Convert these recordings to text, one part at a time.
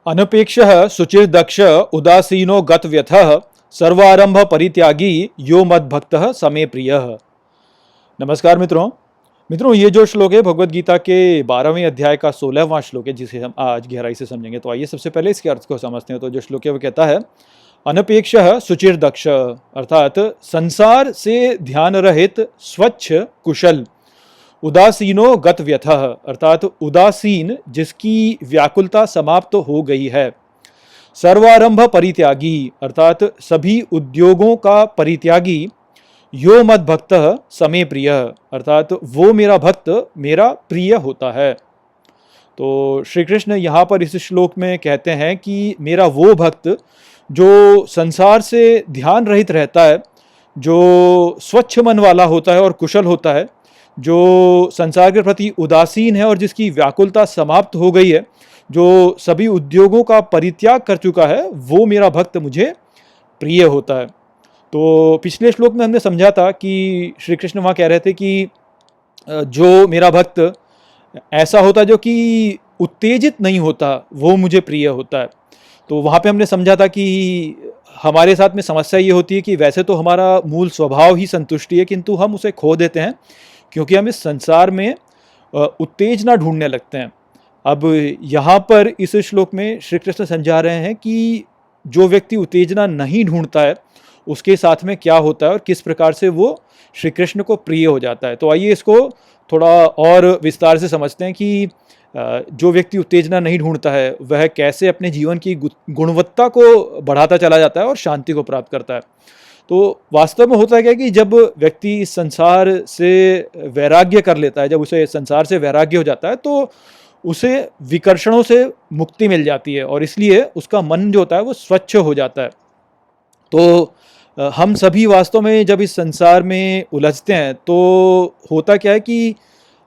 अनपेक्षः शुचिर्दक्ष उदासीनो गतव्यथः सर्वारंभ परित्यागी यो मद्भक्तः समे प्रियः। नमस्कार मित्रों। ये जो श्लोक है भगवत गीता के 12वें अध्याय का 16वां श्लोक है, जिसे हम आज गहराई से समझेंगे। तो आइए सबसे पहले इसके अर्थ को समझते हैं। तो जो श्लोक है वो कहता है, अनपेक्षः शुचिर्दक्ष, अर्थात संसार से ध्यान रहित स्वच्छ कुशल, उदासीनो गत व्यथः, अर्थात उदासीन जिसकी व्याकुलता समाप्त हो गई है, सर्वारंभ परित्यागी, अर्थात सभी उद्योगों का परित्यागी, यो मद भक्त समे प्रिय, अर्थात वो मेरा भक्त मेरा प्रिय होता है। तो श्री कृष्ण यहाँ पर इस श्लोक में कहते हैं कि मेरा वो भक्त जो संसार से ध्यान रहित रहता है, जो स्वच्छ मन वाला होता है और कुशल होता है, जो संसार के प्रति उदासीन है और जिसकी व्याकुलता समाप्त हो गई है, जो सभी उद्योगों का परित्याग कर चुका है, वो मेरा भक्त मुझे प्रिय होता है। तो पिछले श्लोक में हमने समझा था कि श्री कृष्ण वहाँ कह रहे थे कि जो मेरा भक्त ऐसा होता है जो कि उत्तेजित नहीं होता, वो मुझे प्रिय होता है। तो वहाँ पे हमने समझा था कि हमारे साथ में समस्या ये होती है कि वैसे तो हमारा मूल स्वभाव ही संतुष्टि है, किंतु हम उसे खो देते हैं क्योंकि हम इस संसार में उत्तेजना ढूंढने लगते हैं। अब यहाँ पर इस श्लोक में श्री कृष्ण समझा रहे हैं कि जो व्यक्ति उत्तेजना नहीं ढूंढता है उसके साथ में क्या होता है और किस प्रकार से वो श्री कृष्ण को प्रिय हो जाता है। तो आइए इसको थोड़ा और विस्तार से समझते हैं कि जो व्यक्ति उत्तेजना नहीं ढूंढता है वह कैसे अपने जीवन की गुणवत्ता को बढ़ाता चला जाता है और शांति को प्राप्त करता है। तो वास्तव में होता है क्या कि जब व्यक्ति इस संसार से वैराग्य कर लेता है, जब उसे संसार से वैराग्य हो जाता है, तो उसे विकर्षणों से मुक्ति मिल जाती है और इसलिए उसका मन जो होता है वो स्वच्छ हो जाता है। तो हम सभी वास्तव में जब इस संसार में उलझते हैं तो होता क्या है कि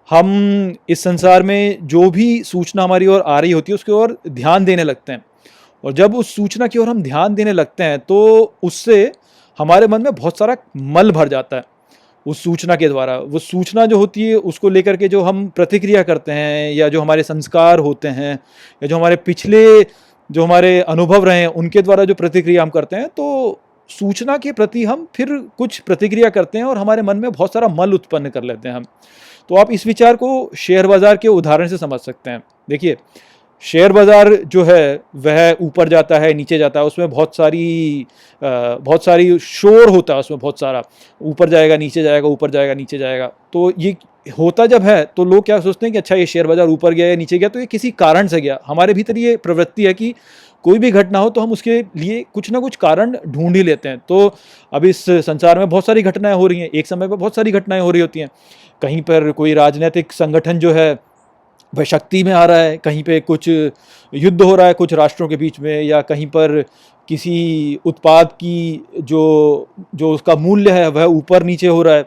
हम इस संसार में जो भी सूचना हमारी ओर आ रही होती है उसकी ओर ध्यान देने लगते हैं, और जब उस सूचना की ओर हम ध्यान देने लगते हैं तो उससे हमारे मन में बहुत सारा मल भर जाता है। उस सूचना के द्वारा, वो सूचना जो होती है उसको लेकर के जो हम प्रतिक्रिया करते हैं, या जो हमारे संस्कार होते हैं, या जो हमारे पिछले जो हमारे अनुभव रहे हैं उनके द्वारा जो प्रतिक्रिया हम करते हैं, तो सूचना के प्रति हम फिर कुछ प्रतिक्रिया करते हैं और हमारे मन में बहुत सारा मल उत्पन्न कर लेते हैं हम। तो आप इस विचार को शेयर बाजार के उदाहरण से समझ सकते हैं। देखिए, शेयर बाजार जो है वह ऊपर जाता है, नीचे जाता है, उसमें बहुत सारी शोर होता है, उसमें बहुत सारा ऊपर जाएगा नीचे जाएगा, ऊपर जाएगा नीचे जाएगा। तो ये होता जब है तो लोग क्या सोचते हैं कि अच्छा ये शेयर बाजार ऊपर गया या नीचे गया तो ये किसी कारण से गया। हमारे भीतर ये प्रवृत्ति है कि कोई भी घटना हो तो हम उसके लिए कुछ ना कुछ कारण ढूंढ ही लेते हैं। तो अब इस संसार में बहुत सारी घटनाएं हो रही हैं, एक समय पर बहुत सारी घटनाएं हो रही होती हैं। कहीं पर कोई राजनीतिक संगठन जो है वह शक्ति में आ रहा है, कहीं पे कुछ युद्ध हो रहा है कुछ राष्ट्रों के बीच में, या कहीं पर किसी उत्पाद की जो उसका मूल्य है वह ऊपर नीचे हो रहा है,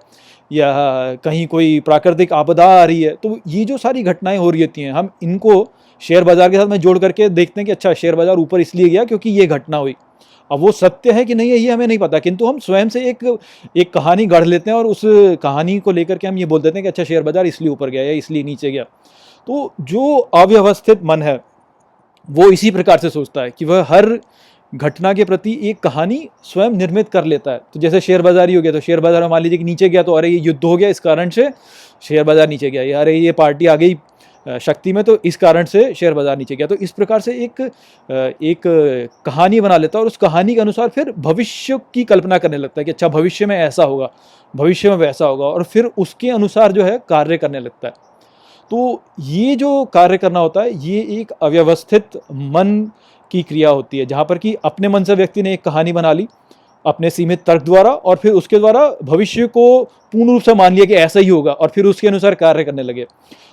या कहीं कोई प्राकृतिक आपदा आ रही है। तो ये जो सारी घटनाएं हो रही होती हैं, हम इनको शेयर बाजार के साथ में जोड़ करके देखते हैं कि अच्छा शेयर बाजार ऊपर इसलिए गया क्योंकि ये घटना हुई। अब वो सत्य है कि नहीं है ये हमें नहीं पता, किंतु हम स्वयं से एक कहानी गढ़ लेते हैं और उस कहानी को लेकर के हम ये बोल देते हैं कि अच्छा शेयर बाजार इसलिए ऊपर गया या इसलिए नीचे गया। तो जो अव्यवस्थित मन है वो इसी प्रकार से सोचता है कि वह हर घटना के प्रति एक कहानी स्वयं निर्मित कर लेता है। तो जैसे शेयर बाजार ही हो गया, तो शेयर बाजार में मान लीजिए कि नीचे गया तो अरे ये युद्ध हो गया इस कारण से शेयर बाजार नीचे गया, या अरे ये पार्टी आ गई शक्ति में तो इस कारण से शेयर बाजार नीचे गया। तो इस प्रकार से एक कहानी बना लेता है और उस कहानी के अनुसार फिर भविष्य की कल्पना करने लगता है कि अच्छा भविष्य में ऐसा होगा, भविष्य में वैसा होगा, और फिर उसके अनुसार जो है कार्य करने लगता है। तो ये जो कार्य करना होता है ये एक अव्यवस्थित मन की क्रिया होती है, जहाँ पर कि अपने मन से व्यक्ति ने एक कहानी बना ली अपने सीमित तर्क द्वारा, और फिर उसके द्वारा भविष्य को पूर्ण रूप से मान लिया कि ऐसा ही होगा और फिर उसके अनुसार कार्य करने लगे।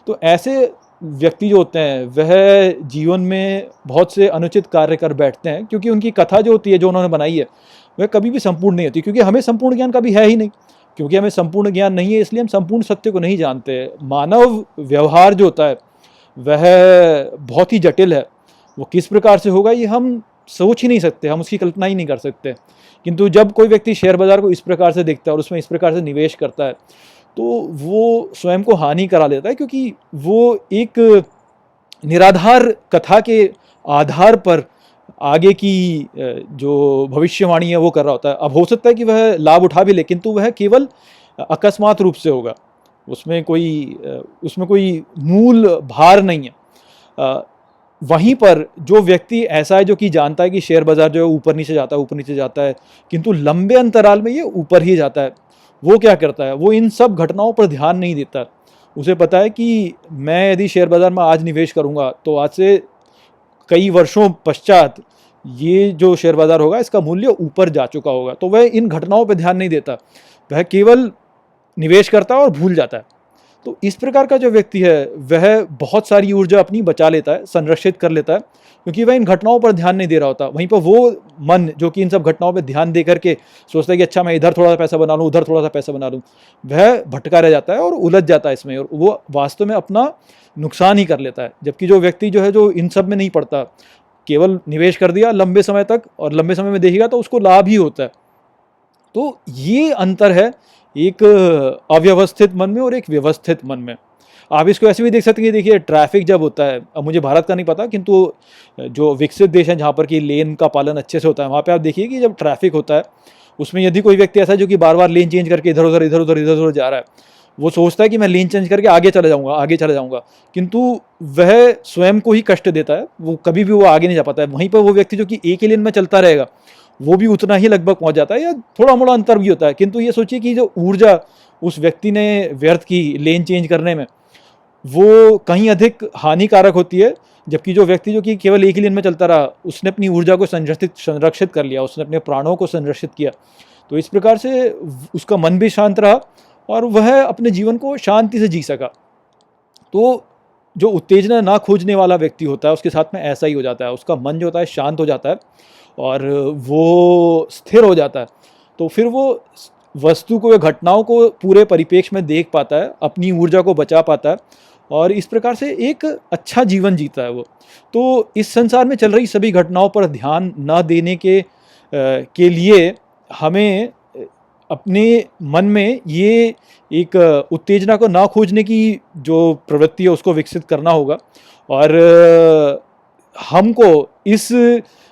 तो ऐसे व्यक्ति जो होते हैं वह जीवन में बहुत से अनुचित कार्य कर बैठते हैं, क्योंकि उनकी कथा जो होती है जो उन्होंने बनाई है वह कभी भी संपूर्ण नहीं होती, क्योंकि हमें संपूर्ण ज्ञान कभी है ही नहीं। क्योंकि हमें संपूर्ण ज्ञान नहीं है इसलिए हम संपूर्ण सत्य को नहीं जानते। मानव व्यवहार जो होता है वह बहुत ही जटिल है, वो किस प्रकार से होगा ये हम सोच ही नहीं सकते, हम उसकी कल्पना ही नहीं कर सकते। किंतु जब कोई व्यक्ति शेयर बाजार को इस प्रकार से देखता है और उसमें इस प्रकार से निवेश करता है तो वो स्वयं को हानि करा लेता है, क्योंकि वो एक निराधार कथा के आधार पर आगे की जो भविष्यवाणी है वो कर रहा होता है। अब हो सकता है कि वह लाभ उठा भी ले, किंतु वह केवल अकस्मात रूप से होगा, उसमें कोई मूल भार नहीं है। वहीं पर जो व्यक्ति ऐसा है जो कि जानता है कि शेयर बाजार जो है ऊपर नीचे जाता है, ऊपर नीचे जाता है, किंतु लंबे अंतराल में ये ऊपर ही जाता है, वो क्या करता है, वो इन सब घटनाओं पर ध्यान नहीं देता। उसे पता है कि मैं यदि शेयर बाजार में आज निवेश करूंगा तो आज से कई वर्षों पश्चात ये जो शेयर बाजार होगा इसका मूल्य ऊपर जा चुका होगा। तो वह इन घटनाओं पर ध्यान नहीं देता, वह केवल निवेश करता है और भूल जाता है। तो इस प्रकार का जो व्यक्ति है वह बहुत सारी ऊर्जा अपनी बचा लेता है, संरक्षित कर लेता है, क्योंकि वह इन घटनाओं पर ध्यान नहीं दे रहा होता। वहीं पर वो मन जो कि इन सब घटनाओं पर ध्यान दे करके सोचता है कि अच्छा मैं इधर थोड़ा सा पैसा बना लूँ, उधर थोड़ा सा पैसा बना लूँ, वह भटका रह जाता है और उलझ जाता है इसमें, और वो वास्तव में अपना नुकसान ही कर लेता है। जबकि जो व्यक्ति जो है जो इन सब में नहीं पड़ता, केवल निवेश कर दिया लंबे समय तक और लंबे समय में देखेगा तो उसको लाभ ही होता है। तो ये अंतर है एक अव्यवस्थित मन में और एक व्यवस्थित मन में। आप इसको ऐसे भी देख सकते हैं कि देखिए ट्रैफिक जब होता है, अब मुझे भारत का नहीं पता, किंतु जो विकसित देश हैं जहाँ पर कि लेन का पालन अच्छे से होता है, वहाँ पे आप देखिए कि जब ट्रैफिक होता है उसमें यदि कोई व्यक्ति ऐसा है जो कि बार बार लेन चेंज करके इधर उधर जा रहा है, वो सोचता है कि मैं लेन चेंज करके आगे चला जाऊँगा, किंतु वह स्वयं को ही कष्ट देता है, वो कभी भी वो आगे नहीं जा पाता है। वहीं पर वो व्यक्ति जो कि एक ही लेन में चलता रहेगा वो भी उतना ही लगभग पहुंच जाता है या थोड़ा मोड़ा अंतर भी होता है। किंतु ये सोचिए कि जो ऊर्जा उस व्यक्ति ने व्यर्थ की लेन चेंज करने में, वो कहीं अधिक हानिकारक होती है, जबकि जो व्यक्ति जो कि केवल एक ही लेन में चलता रहा उसने अपनी ऊर्जा को संरक्षित कर लिया, उसने अपने प्राणों को संरक्षित किया। तो इस प्रकार से उसका मन भी शांत रहा और वह अपने जीवन को शांति से जी सका। तो जो उत्तेजना ना खोजने वाला व्यक्ति होता है उसके साथ में ऐसा ही हो जाता है, उसका मन जो होता है शांत हो जाता है और वो स्थिर हो जाता है। तो फिर वो वस्तु को या घटनाओं को पूरे परिप्रेक्ष्य में देख पाता है, अपनी ऊर्जा को बचा पाता है और इस प्रकार से एक अच्छा जीवन जीता है वो। तो इस संसार में चल रही सभी घटनाओं पर ध्यान न देने के लिए हमें अपने मन में ये एक उत्तेजना को ना खोजने की जो प्रवृत्ति है उसको विकसित करना होगा। और हमको इस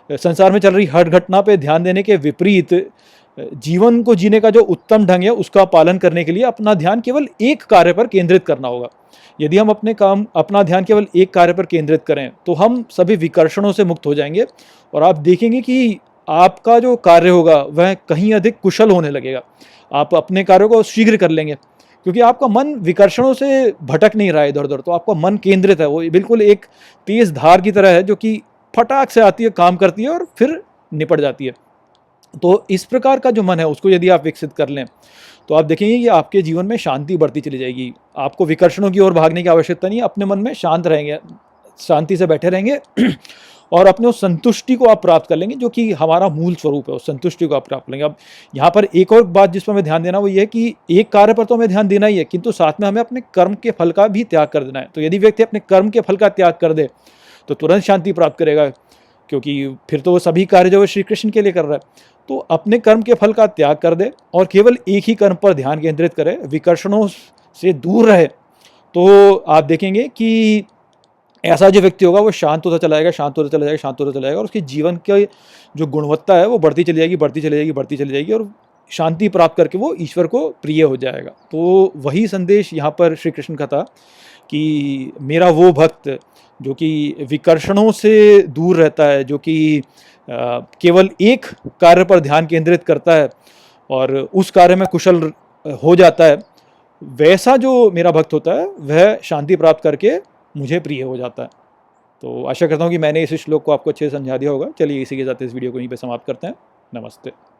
संसार में चल रही हर घटना पे ध्यान देने के विपरीत जीवन को जीने का जो उत्तम ढंग है उसका पालन करने के लिए अपना ध्यान केवल एक कार्य पर केंद्रित करना होगा। यदि हम अपना ध्यान केवल एक कार्य पर केंद्रित करें तो हम सभी विकर्षणों से मुक्त हो जाएंगे और आप देखेंगे कि आपका जो कार्य होगा वह कहीं अधिक कुशल होने लगेगा। आप अपने कार्यों को शीघ्र कर लेंगे क्योंकि आपका मन विकर्षणों से भटक नहीं रहा है इधर उधर। तो आपका मन केंद्रित है, वो बिल्कुल एक तेज धार की तरह है जो कि फटाक से आती है, काम करती है और फिर निपट जाती है। तो इस प्रकार का जो मन है उसको यदि आप विकसित कर लें तो आप देखेंगे कि आपके जीवन में शांति बढ़ती चली जाएगी। आपको विकर्षणों की ओर भागने की आवश्यकता नहीं है, अपने मन में शांत रहेंगे, शांति से बैठे रहेंगे और अपने उस संतुष्टि को आप प्राप्त कर लेंगे जो कि हमारा मूल स्वरूप है। उस संतुष्टि को आप प्राप्त करेंगे। अब यहाँ पर एक और बात जिस पर हमें ध्यान देना वो ये है कि एक कार्य पर तो हमें ध्यान देना ही है, किंतु साथ में हमें अपने कर्म के फल का भी त्याग कर देना है। तो यदि व्यक्ति अपने कर्म के फल का त्याग कर दे तो तुरंत शांति प्राप्त करेगा, क्योंकि फिर तो वो सभी कार्य जो श्री कृष्ण के लिए कर रहा है। तो अपने कर्म के फल का त्याग कर दे और केवल एक ही कर्म पर ध्यान केंद्रित करे, विकर्षणों से दूर रहे, तो आप देखेंगे कि ऐसा जो व्यक्ति होगा वो शांत होता चला जाएगा, शांत होता चला जाएगा, शांत होता चला जाएगा और उसके जीवन की जो गुणवत्ता है वो बढ़ती चली जाएगी, बढ़ती चली जाएगी, बढ़ती चली जाएगी और शांति प्राप्त करके वो ईश्वर को प्रिय हो जाएगा। तो वही संदेश यहाँ पर श्री कृष्ण का था कि मेरा वो भक्त जो कि विकर्षणों से दूर रहता है, जो कि केवल एक कार्य पर ध्यान केंद्रित करता है और उस कार्य में कुशल हो जाता है, वैसा जो मेरा भक्त होता है वह शांति प्राप्त करके मुझे प्रिय हो जाता है। तो आशा करता हूँ कि मैंने इस श्लोक को आपको अच्छे से समझा दिया होगा। चलिए इसी के साथ इस वीडियो को यहीं पे समाप्त करते हैं। नमस्ते।